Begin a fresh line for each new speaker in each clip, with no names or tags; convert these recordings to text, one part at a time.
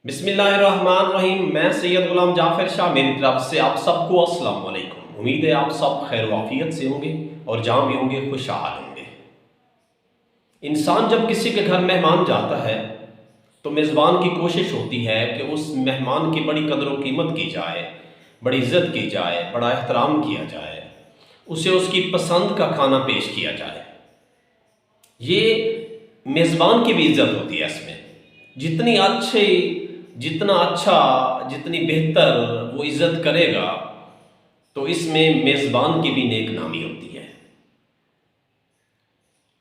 بسم اللہ الرحمن الرحیم۔ میں سید غلام جعفر شاہ، میری طرف سے آپ سب کو السلام علیکم۔ امید ہے آپ سب خیر و عافیت سے ہوں گے اور جہاں بھی ہوں گے خوشحال ہوں گے۔ انسان جب کسی کے گھر مہمان جاتا ہے تو میزبان کی کوشش ہوتی ہے کہ اس مہمان کی بڑی قدر و قیمت کی جائے، بڑی عزت کی جائے، بڑا احترام کیا جائے، اسے اس کی پسند کا کھانا پیش کیا جائے۔ یہ میزبان کی بھی عزت ہوتی ہے۔ اس میں جتنا اچھا جتنی بہتر وہ عزت کرے گا تو اس میں میزبان کی بھی نیک نامی ہوتی ہے۔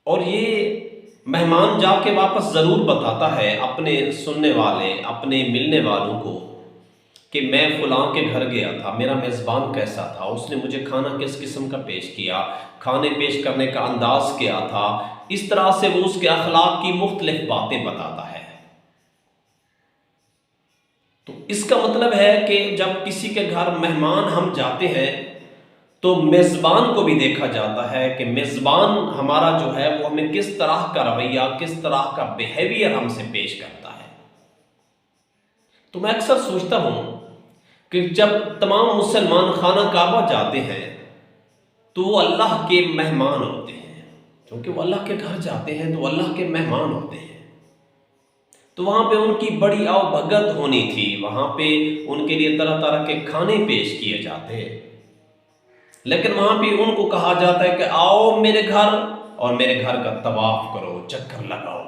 اور یہ مہمان جا کے واپس ضرور بتاتا ہے اپنے سننے والے، اپنے ملنے والوں کو کہ میں فلاں کے گھر گیا تھا، میرا میزبان کیسا تھا، اس نے مجھے کھانا کس قسم کا پیش کیا، کھانے پیش کرنے کا انداز کیا تھا۔ اس طرح سے وہ اس کے اخلاق کی مختلف باتیں بتاتا ہے۔ تو اس کا مطلب ہے کہ جب کسی کے گھر مہمان ہم جاتے ہیں تو میزبان کو بھی دیکھا جاتا ہے کہ میزبان ہمارا جو ہے وہ ہمیں کس طرح کا رویہ، کس طرح کا بیہیویئر ہم سے پیش کرتا ہے۔ تو میں اکثر سوچتا ہوں کہ جب تمام مسلمان خانہ کعبہ جاتے ہیں تو وہ اللہ کے مہمان ہوتے ہیں، کیونکہ وہ اللہ کے گھر جاتے ہیں تو وہ اللہ کے مہمان ہوتے ہیں۔ تو وہاں پہ ان کی بڑی آؤ بھگت ہونی تھی، وہاں پہ ان کے لیے طرح طرح کے کھانے پیش کیے جاتے ہیں، لیکن وہاں پہ ان کو کہا جاتا ہے کہ آؤ میرے گھر اور میرے گھر کا طواف کرو، چکر لگاؤ۔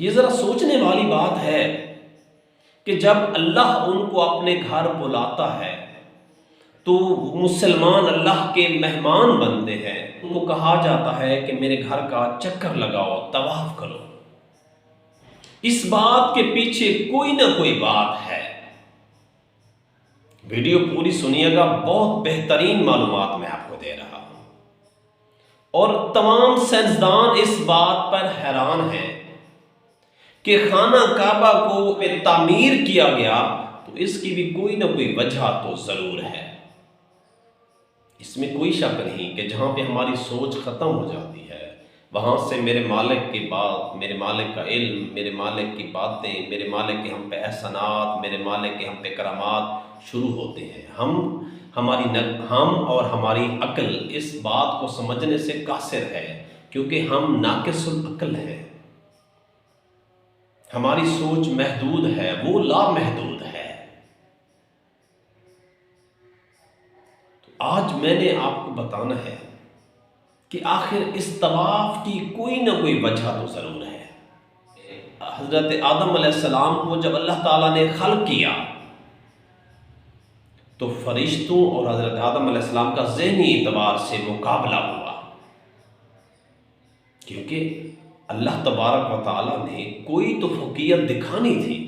یہ ذرا سوچنے والی بات ہے کہ جب اللہ ان کو اپنے گھر بلاتا ہے تو مسلمان اللہ کے مہمان بنتے ہیں، ان کو کہا جاتا ہے کہ میرے گھر کا چکر لگاؤ، طواف کرو۔ اس بات کے پیچھے کوئی نہ کوئی بات ہے۔ ویڈیو پوری سنیے گا، بہت بہترین معلومات میں آپ کو دے رہا ہوں۔ اور تمام سائنسدان اس بات پر حیران ہیں کہ خانہ کعبہ کو تعمیر کیا گیا تو اس کی بھی کوئی نہ کوئی وجہ تو ضرور ہے۔ اس میں کوئی شک نہیں کہ جہاں پہ ہماری سوچ ختم ہو جاتی ہے وہاں سے میرے مالک کی بات، میرے مالک کا علم، میرے مالک کی باتیں، میرے مالک کے ہم پہ احسانات، میرے مالک کے ہم پہ کرامات شروع ہوتے ہیں۔ ہم اور ہماری عقل اس بات کو سمجھنے سے قاصر ہے، کیونکہ ہم ناقص العقل ہیں۔ ہماری سوچ محدود ہے، وہ لامحدود ہے۔ آج میں نے آپ کو بتانا ہے کہ آخر اس طواف کی کوئی نہ کوئی وجہ تو ضرور ہے۔ حضرت آدم علیہ السلام کو جب اللہ تعالیٰ نے خلق کیا تو فرشتوں اور حضرت آدم علیہ السلام کا ذہنی اعتبار سے مقابلہ ہوا، کیونکہ اللہ تبارک و تعالیٰ نے کوئی تو فوقیت دکھانی تھی،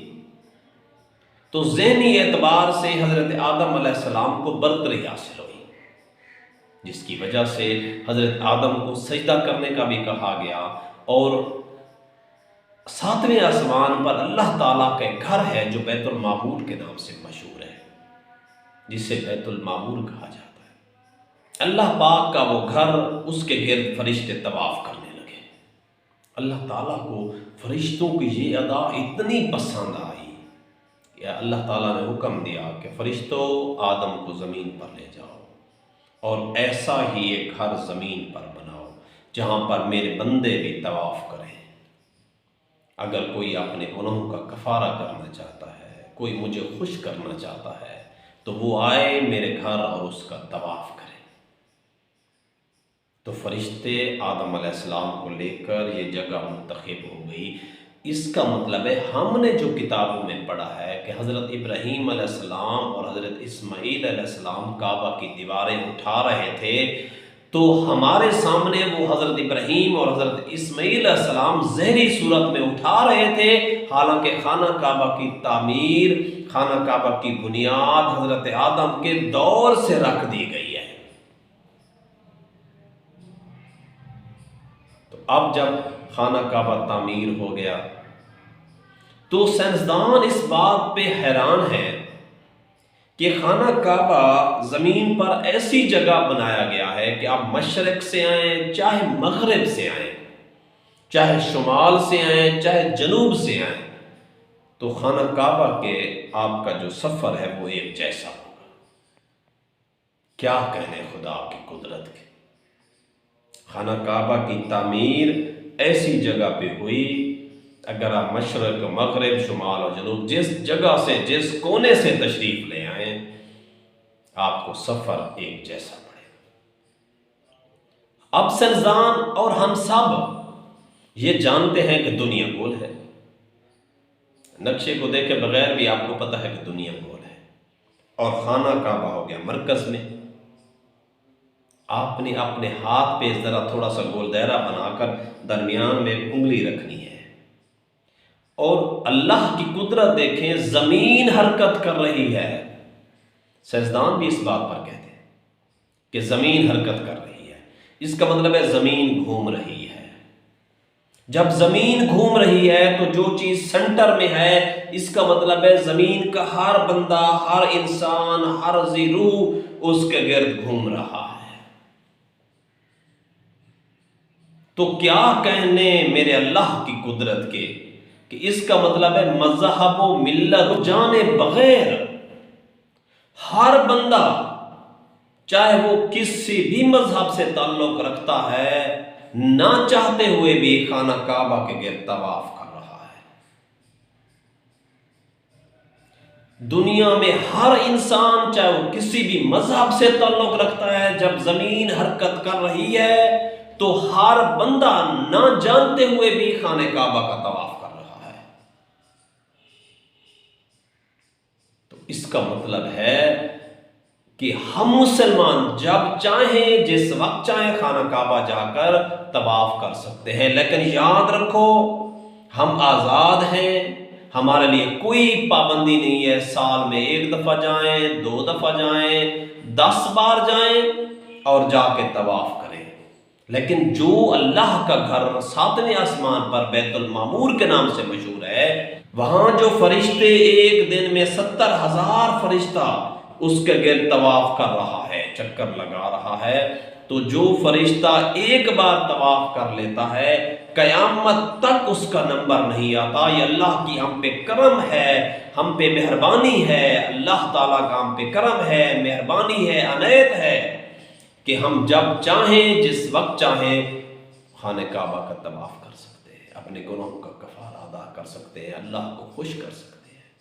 تو ذہنی اعتبار سے حضرت آدم علیہ السلام کو برتری حاصل ہوئی، جس کی وجہ سے حضرت آدم کو سجدہ کرنے کا بھی کہا گیا۔ اور 7ویں آسمان پر اللہ تعالیٰ کا گھر ہے جو بیت المعمور کے نام سے مشہور ہے، جسے بیت المعمور کہا جاتا ہے۔ اللہ پاک کا وہ گھر، اس کے گرد فرشتے طواف کرنے لگے۔ اللہ تعالیٰ کو فرشتوں کی یہ ادا اتنی پسند آئی کہ اللہ تعالیٰ نے حکم دیا کہ فرشتوں آدم کو زمین پر لے جاؤ اور ایسا ہی ایک گھر زمین پر بناؤ جہاں پر میرے بندے بھی طواف کریں۔ اگر کوئی اپنے گناہوں کا کفارہ کرنا چاہتا ہے، کوئی مجھے خوش کرنا چاہتا ہے تو وہ آئے میرے گھر اور اس کا طواف کرے۔ تو فرشتے آدم علیہ السلام کو لے کر یہ جگہ منتخب ہو گئی۔ اس کا مطلب ہے ہم نے جو کتابوں میں پڑھا ہے کہ حضرت ابراہیم علیہ السلام اور حضرت اسماعیل علیہ السلام کعبہ کی دیواریں اٹھا رہے تھے، تو ہمارے سامنے وہ حضرت ابراہیم اور حضرت اسماعیل علیہ السلام ظاہری صورت میں اٹھا رہے تھے، حالانکہ خانہ کعبہ کی تعمیر، خانہ کعبہ کی بنیاد حضرت آدم کے دور سے رکھ دی گئی ہے۔ تو اب جب خانہ کعبہ تعمیر ہو گیا تو سائنسدان اس بات پہ حیران ہیں کہ خانہ کعبہ زمین پر ایسی جگہ بنایا گیا ہے کہ آپ مشرق سے آئیں چاہے مغرب سے آئیں، چاہے شمال سے آئیں چاہے جنوب سے آئیں، تو خانہ کعبہ کے آپ کا جو سفر ہے وہ ایک جیسا ہوگا۔ کیا کہنے خدا کی قدرت کے، خانہ کعبہ کی تعمیر ایسی جگہ پہ ہوئی، اگر آپ مشرق مغرب شمال اور جنوب جس جگہ سے جس کونے سے تشریف لے آئیں، آپ کو سفر ایک جیسا پڑے۔ اب سائنسدان اور ہم سب یہ جانتے ہیں کہ دنیا گول ہے، نقشے کو دیکھے بغیر بھی آپ کو پتہ ہے کہ دنیا گول ہے، اور خانہ کعبہ ہو گیا مرکز میں۔ آپ نے اپنے ہاتھ پہ ذرا تھوڑا سا گول دائرہ بنا کر درمیان میں انگلی رکھنی ہے، اور اللہ کی قدرت دیکھیں، زمین حرکت کر رہی ہے۔ سائنسدان بھی اس بات پر کہتے ہیں کہ زمین حرکت کر رہی ہے، اس کا مطلب ہے زمین گھوم رہی ہے۔ جب زمین گھوم رہی ہے تو جو چیز سینٹر میں ہے، اس کا مطلب ہے زمین کا ہر بندہ، ہر انسان، ہر ذی روح اس کے گرد گھوم رہا ہے۔ تو کیا کہنے میرے اللہ کی قدرت کے، کہ اس کا مطلب ہے مذہب و ملت جانے بغیر ہر بندہ، چاہے وہ کسی بھی مذہب سے تعلق رکھتا ہے، نہ چاہتے ہوئے بھی خانہ کعبہ کے گرد طواف کر رہا ہے۔ دنیا میں ہر انسان، چاہے وہ کسی بھی مذہب سے تعلق رکھتا ہے، جب زمین حرکت کر رہی ہے تو ہر بندہ نہ جانتے ہوئے بھی خانہ کعبہ کا طواف کر رہا ہے۔ تو اس کا مطلب ہے کہ ہم مسلمان جب چاہیں، جس وقت چاہیں، خانہ کعبہ جا کر طواف کر سکتے ہیں، لیکن یاد رکھو ہم آزاد ہیں، ہمارے لیے کوئی پابندی نہیں ہے سال میں 1 دفعہ جائیں، 2 دفعہ جائیں، 10 بار جائیں اور جا کے طواف کریں۔ لیکن جو اللہ کا گھر 7ویں آسمان پر بیت المعمور کے نام سے مشہور ہے، وہاں جو فرشتے ایک دن میں 70,000 فرشتہ اس کے گرد طواف کر رہا ہے، چکر لگا رہا ہے، تو جو فرشتہ ایک بار طواف کر لیتا ہے، قیامت تک اس کا نمبر نہیں آتا۔ یہ اللہ کی ہم پہ کرم ہے، ہم پہ مہربانی ہے، اللہ تعالیٰ کا ہم پہ کرم ہے، مہربانی ہے، عنایت ہے کہ ہم جب چاہیں، جس وقت چاہیں، خانہ کعبہ کا طواف کر سکتے ہیں، اپنے گناہوں کا کفارہ ادا کر سکتے ہیں، اللہ کو خوش کر سکتے ہیں۔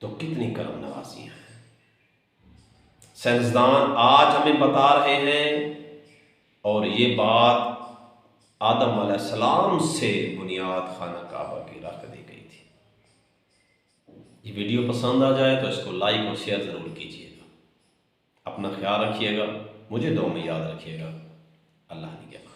تو کتنی کرم نوازیاں ہیں۔ سائنسدان آج ہمیں بتا رہے ہیں، اور یہ بات آدم علیہ السلام سے بنیاد خانہ کعبہ کی رکھ دی گئی تھی۔ یہ ویڈیو پسند آ جائے تو اس کو لائک اور شیئر ضرور کیجیے گا۔ اپنا خیال رکھیے گا، مجھے دعا میں یاد رکھیے گا۔ اللہ نگہبان۔